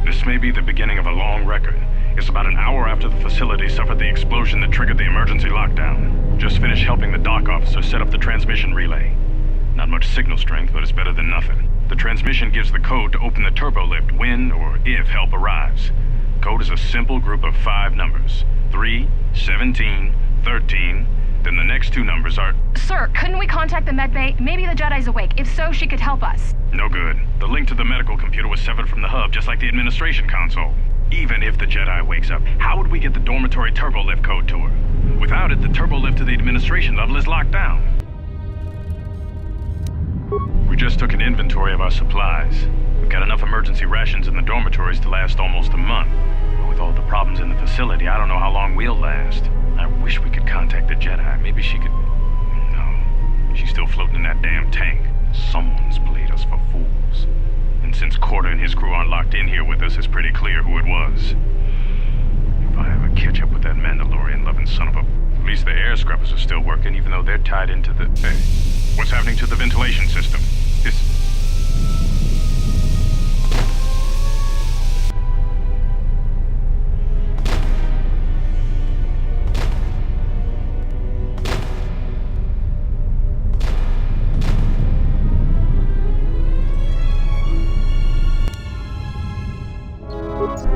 This may be the beginning of a long record. It's about an hour after the facility suffered the explosion that triggered the emergency lockdown. Just finished helping the dock officer set up the transmission relay. Not much signal strength, but it's better than nothing. The transmission gives the code to open the turbo lift when or if help arrives. Code is a simple group of 5 numbers. 3, 17, 13, then the next 2 numbers are... Sir, couldn't we contact the medbay? Maybe the Jedi's awake. If so, she could help us. No good. The link to the medical computer was severed from the hub, just like the administration console. Even if the Jedi wakes up, how would we get the dormitory turbo lift code to her? Without it, the turbo lift to the administration level is locked down. We just took an inventory of our supplies. We've got enough emergency rations in the dormitories to last almost a month. But with all the problems in the facility, I don't know how long we'll last. I wish we could contact the Jedi. Maybe she could... No. She's still floating in that damn tank. Someone's played us for fools. And since Corder and his crew aren't locked in here with us, it's pretty clear who it was. If I ever catch up with that Mandalorian-loving son of a... At least the air scrubbers are still working, even though they're tied into the... Hey, what's happening to the ventilation system?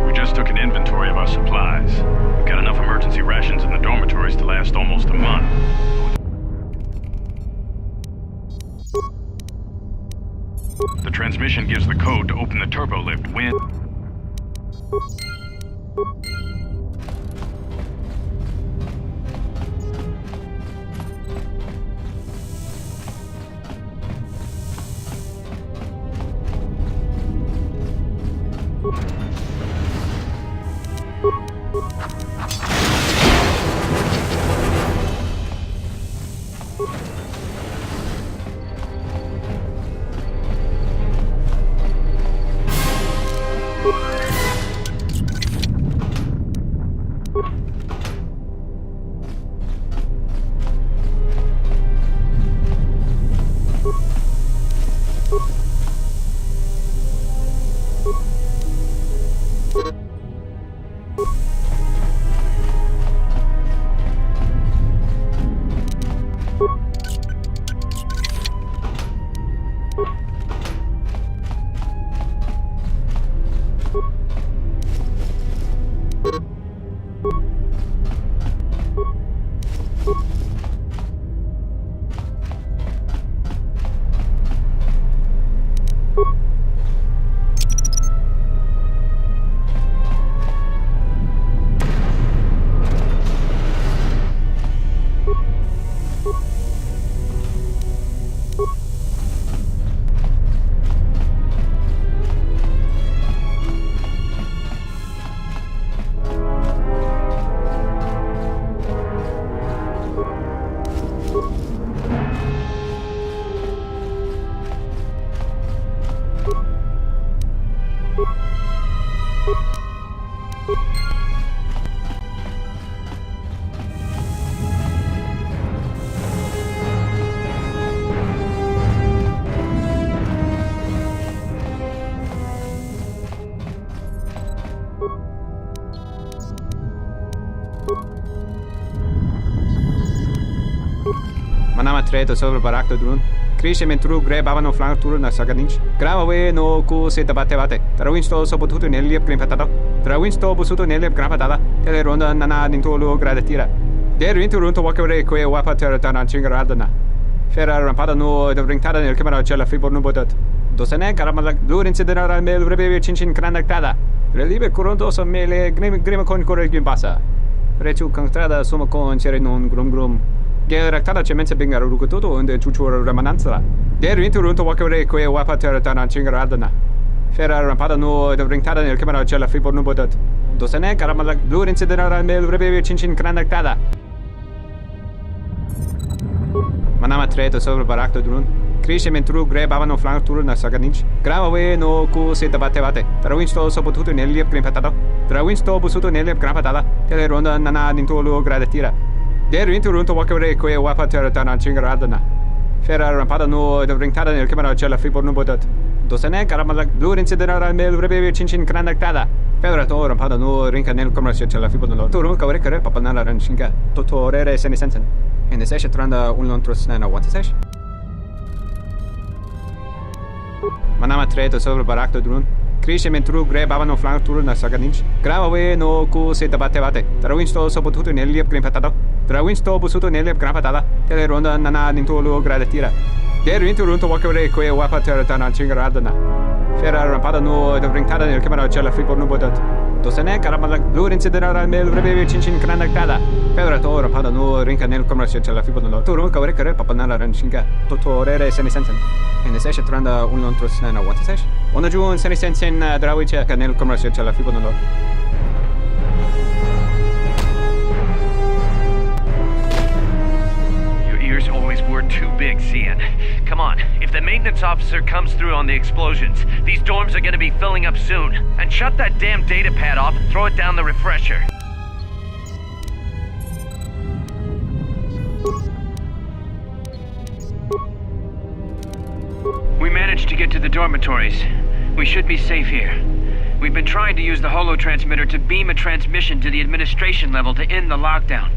We just took an inventory of our supplies. We've got enough emergency rations in the dormitories to last almost a month. The transmission gives the code to open the turbo lift when... Manama treto sobre barakto drun. Cresce mentre grebavano flanco na saganich. Grava no cu se bate. Tra winsto sopo tutto nell'ip grimpatata. Tra winsto busuto nell'ip grimpatata. Tele ronda nana nintolo gradatira. Der winter runto wakere que wapa terra chingaradana. Ferra rampada no ringtada nel camera cella fibo no botat. Dosene caramala blur incidera mel rebe chinchin cranactada. Relibe coronto so mele grima con corre gimbasa. Rechu contrada suma con cere non grum. Geractada cemense bingar rukutoto unde chuchura remananza. Der winter runto wakere que wapa terra chingaradana. Ferra rampada no ringtada nel camera cella fibo no botat. Dosene caramala blur incidera mel rebe chinchin cranactada. Manama treto sobre barakto drun. Cresce mentre grebavano flanco na saganich. Grava no cu se bate. Tra winsto sopo tutto nell'ip grimpatata. Tra winsto busuto nell'ip grimpatata. Tele ronda nana nintolo gradatira. Der winter runto wakere que wapa terra chingaradana. Ferra rampada no ringtada nel camera cella fibo no botat. Dosene caramala blur incidera mel rebe chinchin cranactada. Ferra to rampada no rinca nel camera cella fibo no. Turu kawre kare papanala ranchinga. Totorere senisensen. In de session tranda unlontros na what sesh. Manama treto sobre barakto drun. Cresce mentre grebavano flanco na saganich. Grava no cu se bate. Tra winsto sopo tutto nell'ip grimpatata. Tra winsto busuto nell'ip grimpatata. Tele ronda nana nintolo gradatira. Der winter runto wakere que wapa terra chingaradana. Ferra rampada no ringtada nel camera cella fibo no botat. Dosene caramala blur incidera mel rebe chinchin cranactada. Ferra to rampada no rinca nel camera cella fibo no. Turu kawre kare papanala ranchinga. Totorere senisensen. In de session tranda unlontros na what sesh. Ona ju senisensen drawiche nel camera cella fibo no. Ears always were too big, Cian. Come on, if the maintenance officer comes through on the explosions, these dorms are gonna be filling up soon. And shut that damn data pad off and throw it down the refresher. We managed to get to the dormitories. We should be safe here. We've been trying to use the holo transmitter to beam a transmission to the administration level to end the lockdown.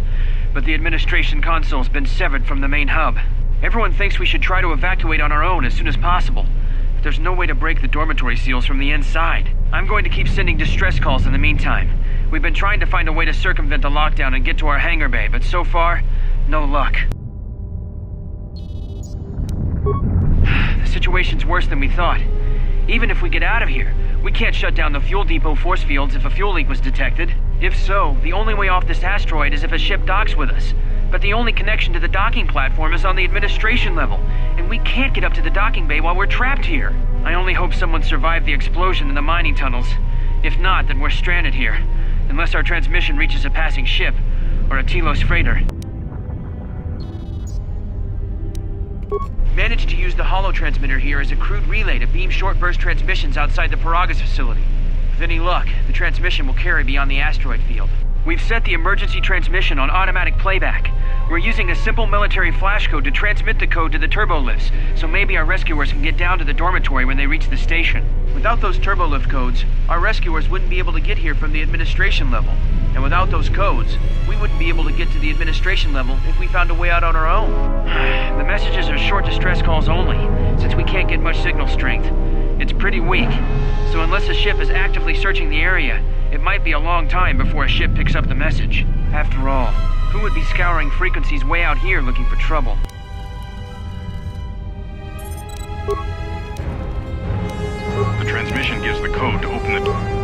But the administration console's been severed from the main hub. Everyone thinks we should try to evacuate on our own as soon as possible. But there's no way to break the dormitory seals from the inside. I'm going to keep sending distress calls in the meantime. We've been trying to find a way to circumvent the lockdown and get to our hangar bay, but so far, no luck. The situation's worse than we thought. Even if we get out of here, we can't shut down the fuel depot force fields if a fuel leak was detected. If so, the only way off this asteroid is if a ship docks with us. But the only connection to the docking platform is on the administration level, and we can't get up to the docking bay while we're trapped here. I only hope someone survived the explosion in the mining tunnels. If not, then we're stranded here, unless our transmission reaches a passing ship, or a Telos freighter. Managed to use the holo transmitter here as a crude relay to beam short-burst transmissions outside the Paragas facility. With any luck, the transmission will carry beyond the asteroid field. We've set the emergency transmission on automatic playback. We're using a simple military flash code to transmit the code to the turbolift's, so maybe our rescuers can get down to the dormitory when they reach the station. Without those turbolift codes, our rescuers wouldn't be able to get here from the administration level. And without those codes, we wouldn't be able to get to the administration level if we found a way out on our own. The messages are short distress calls only, since we can't get much signal strength. It's pretty weak, so unless a ship is actively searching the area, it might be a long time before a ship picks up the message. After all, who would be scouring frequencies way out here looking for trouble? The transmission gives the code to open the door.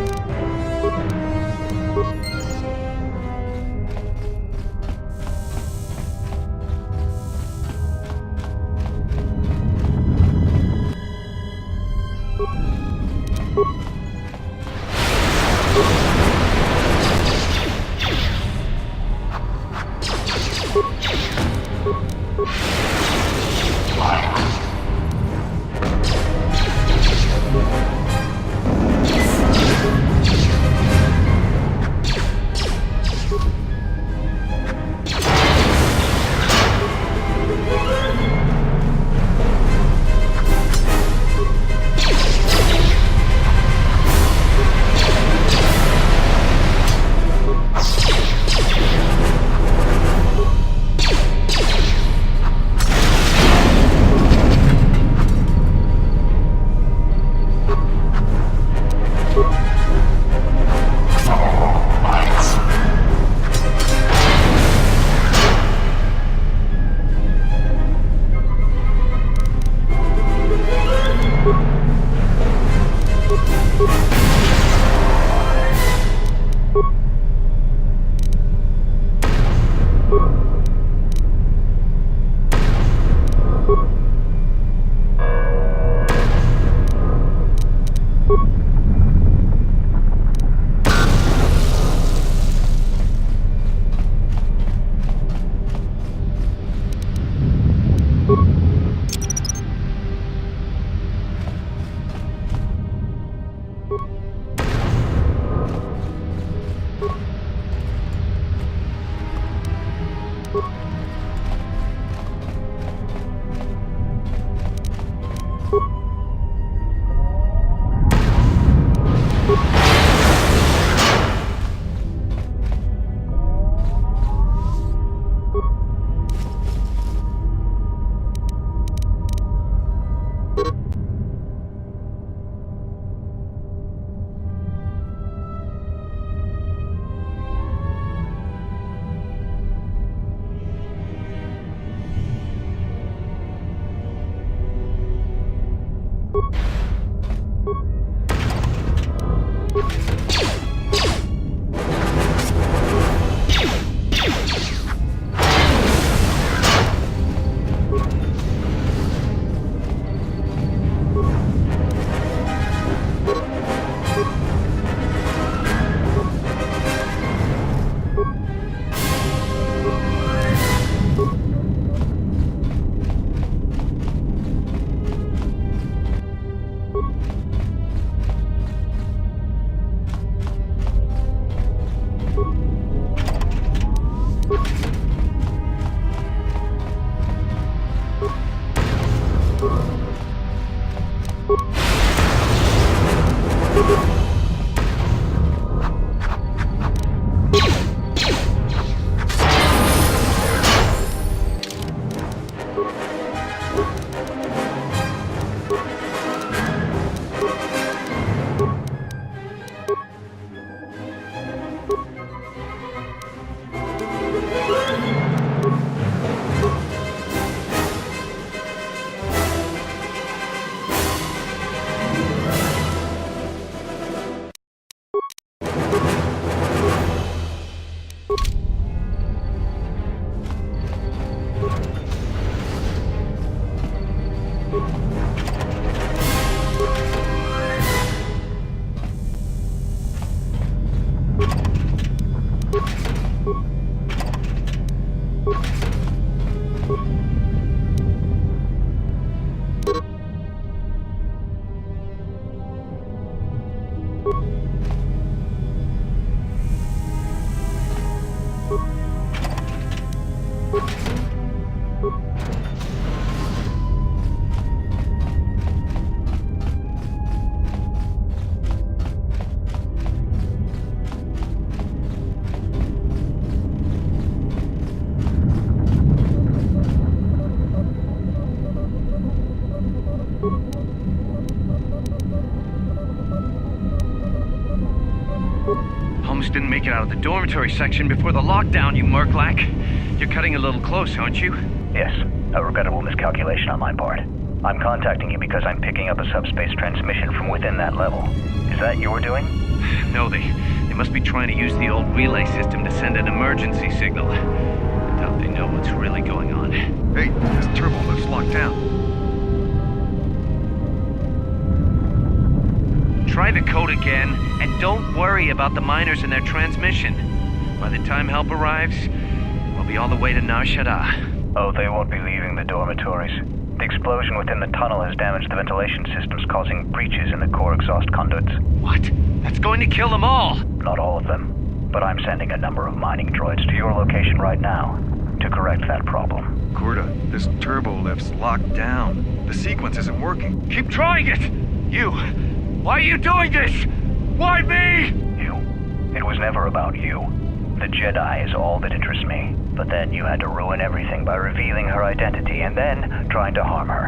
almost didn't make it out of the dormitory section before the lockdown, you Merklack. You're cutting a little close, aren't you? Yes, a regrettable miscalculation on my part. I'm contacting you because I'm picking up a subspace transmission from within that level. Is that your doing? No, they must be trying to use the old relay system to send an emergency signal. I doubt they know what's really going on. Hey, this turbo lift's locked down. Try the code again, and don't worry about the miners and their transmission. By the time help arrives, we'll be all the way to Nar Shaddaa. Oh, they won't be leaving the dormitories. The explosion within the tunnel has damaged the ventilation systems, causing breaches in the core exhaust conduits. What? That's going to kill them all! Not all of them, but I'm sending a number of mining droids to your location right now to correct that problem. Corda, this turbo lift's locked down. The sequence isn't working. Keep trying it! You! Why are you doing this? Why me? You. It was never about you. The Jedi is all that interests me. But then you had to ruin everything by revealing her identity and then trying to harm her.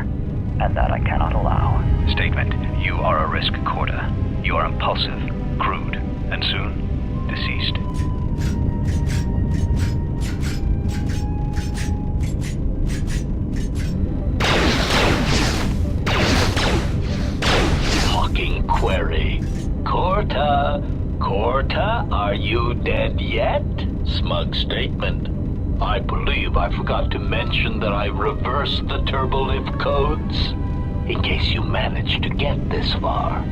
And that I cannot allow. Statement. You are a risk, Corda. You are impulsive, crude, and soon deceased. Talking query. Corta, are you dead yet? Smug statement. I believe I forgot to mention that I reversed the turbolift codes, in case you managed to get this far.